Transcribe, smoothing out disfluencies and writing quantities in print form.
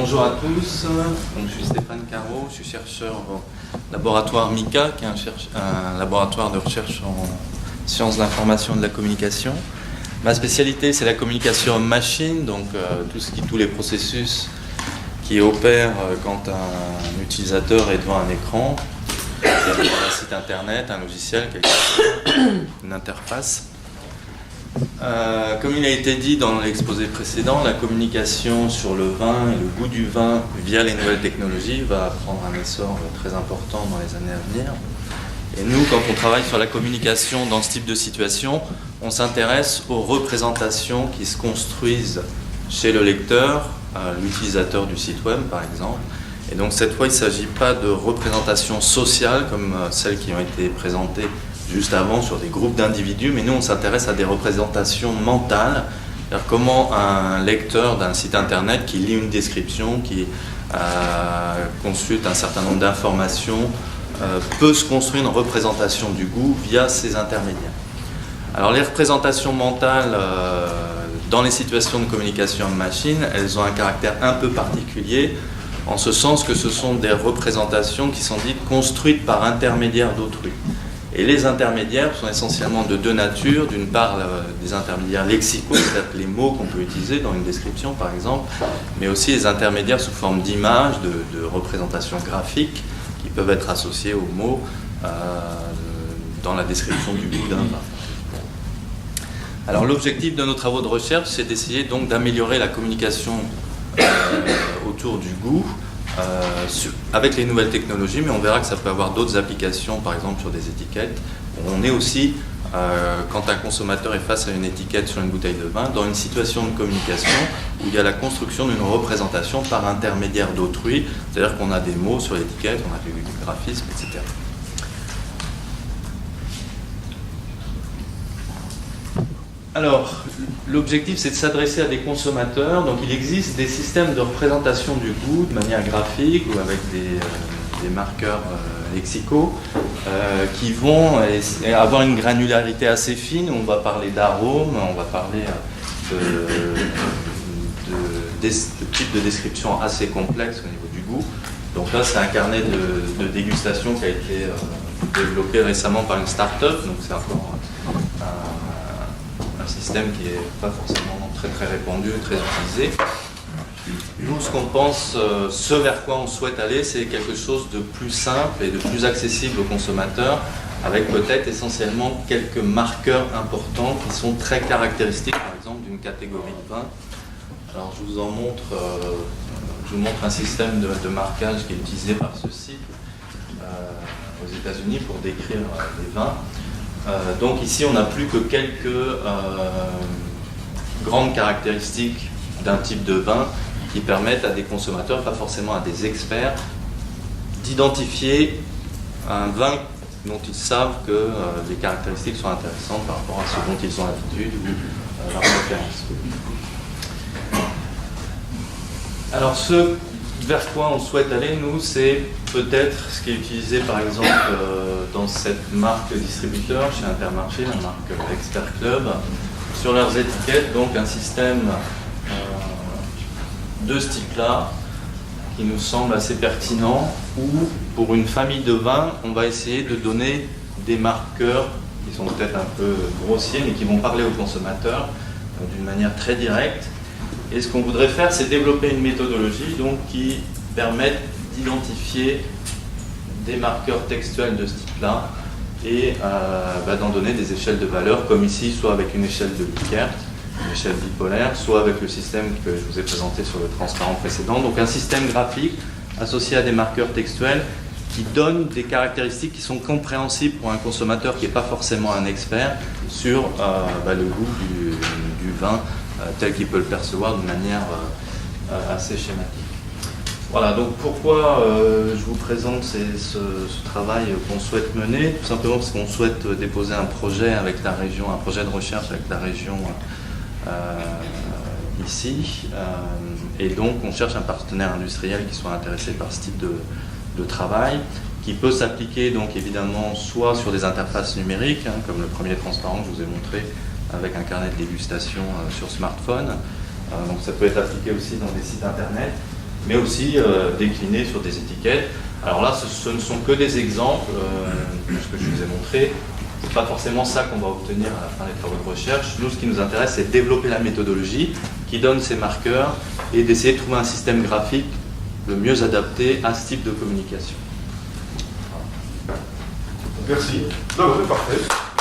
Bonjour à tous, donc, je suis Stéphane Caro, je suis chercheur au laboratoire MICA, qui est un laboratoire de recherche en sciences de l'information et de la communication. Ma spécialité, c'est la communication homme-machine, donc tous les processus qui opèrent quand un utilisateur est devant un écran, un site internet, un logiciel, quelque chose, une interface. Comme il a été dit dans l'exposé précédent, la communication sur le vin et le goût du vin via les nouvelles technologies va prendre un essor très important dans les années à venir. Et nous, quand on travaille sur la communication dans ce type de situation, on s'intéresse aux représentations qui se construisent chez le lecteur, l'utilisateur du site web par exemple. Et donc cette fois, il ne s'agit pas de représentations sociales comme celles qui ont été présentées juste avant sur des groupes d'individus, mais nous on s'intéresse à des représentations mentales, c'est-à-dire comment un lecteur d'un site internet qui lit une description, qui consulte un certain nombre d'informations, peut se construire une représentation du goût via ces intermédiaires. Alors les représentations mentales dans les situations de communication machine, elles ont un caractère un peu particulier, en ce sens que ce sont des représentations qui sont dites construites par intermédiaire d'autrui. Et les intermédiaires sont essentiellement de deux natures. D'une part, des intermédiaires lexicaux, c'est-à-dire les mots qu'on peut utiliser dans une description, par exemple, mais aussi les intermédiaires sous forme d'images, de représentations graphiques, qui peuvent être associés aux mots dans la description du goût d'un vin. Alors, l'objectif de nos travaux de recherche, c'est d'essayer donc d'améliorer la communication autour du goût, avec les nouvelles technologies, mais on verra que ça peut avoir d'autres applications, par exemple sur des étiquettes. On est aussi, quand un consommateur est face à une étiquette sur une bouteille de vin, dans une situation de communication où il y a la construction d'une représentation par intermédiaire d'autrui, c'est-à-dire qu'on a des mots sur l'étiquette, on a du graphisme, etc. Alors, l'objectif, c'est de s'adresser à des consommateurs. Donc, il existe des systèmes de représentation du goût de manière graphique ou avec des marqueurs lexicaux qui vont avoir une granularité assez fine. On va parler d'arômes, on va parler de types de descriptions assez complexes au niveau du goût. Donc là, c'est un carnet de dégustation qui a été développé récemment par une start-up. Donc, c'est encore un système qui n'est pas forcément très répandu, très utilisé. Nous, ce qu'on pense, ce vers quoi on souhaite aller, c'est quelque chose de plus simple et de plus accessible aux consommateurs, avec peut-être essentiellement quelques marqueurs importants qui sont très caractéristiques, par exemple, d'une catégorie de vin. Alors, je vous montre un système de marquage qui est utilisé par ce site aux États-Unis pour décrire les vins. Donc ici, on n'a plus que quelques grandes caractéristiques d'un type de vin qui permettent à des consommateurs, pas forcément à des experts, d'identifier un vin dont ils savent que les caractéristiques sont intéressantes par rapport à ce dont ils ont l'habitude ou leur préférence. Alors ce vers quoi on souhaite aller, nous, c'est peut-être ce qui est utilisé par exemple dans cette marque distributeur chez Intermarché, la marque Expert Club, sur leurs étiquettes, donc un système de ce type-là qui nous semble assez pertinent, où pour une famille de vins, on va essayer de donner des marqueurs qui sont peut-être un peu grossiers, mais qui vont parler aux consommateurs d'une manière très directe. Et ce qu'on voudrait faire, c'est développer une méthodologie donc, qui permette d'identifier des marqueurs textuels de ce type-là et d'en donner des échelles de valeur, comme ici, soit avec une échelle de Likert, une échelle bipolaire, soit avec le système que je vous ai présenté sur le transparent précédent. Donc un système graphique associé à des marqueurs textuels qui donne des caractéristiques qui sont compréhensibles pour un consommateur qui n'est pas forcément un expert sur le goût du vin tel qu'il peut le percevoir de manière assez schématique. Voilà, donc pourquoi je vous présente ce travail qu'on souhaite mener? Tout simplement parce qu'on souhaite déposer un projet avec la région, un projet de recherche avec la région ici, et donc on cherche un partenaire industriel qui soit intéressé par ce type de travail, qui peut s'appliquer donc évidemment soit sur des interfaces numériques, comme le premier transparent que je vous ai montré, avec un carnet de dégustation sur smartphone. Donc ça peut être appliqué aussi dans des sites internet, mais aussi déclinés sur des étiquettes. Alors là, ce ne sont que des exemples de ce que je vous ai montré. Ce n'est pas forcément ça qu'on va obtenir à la fin des travaux de recherche. Nous, ce qui nous intéresse, c'est de développer la méthodologie qui donne ces marqueurs et d'essayer de trouver un système graphique le mieux adapté à ce type de communication. Merci. Non, c'est parfait.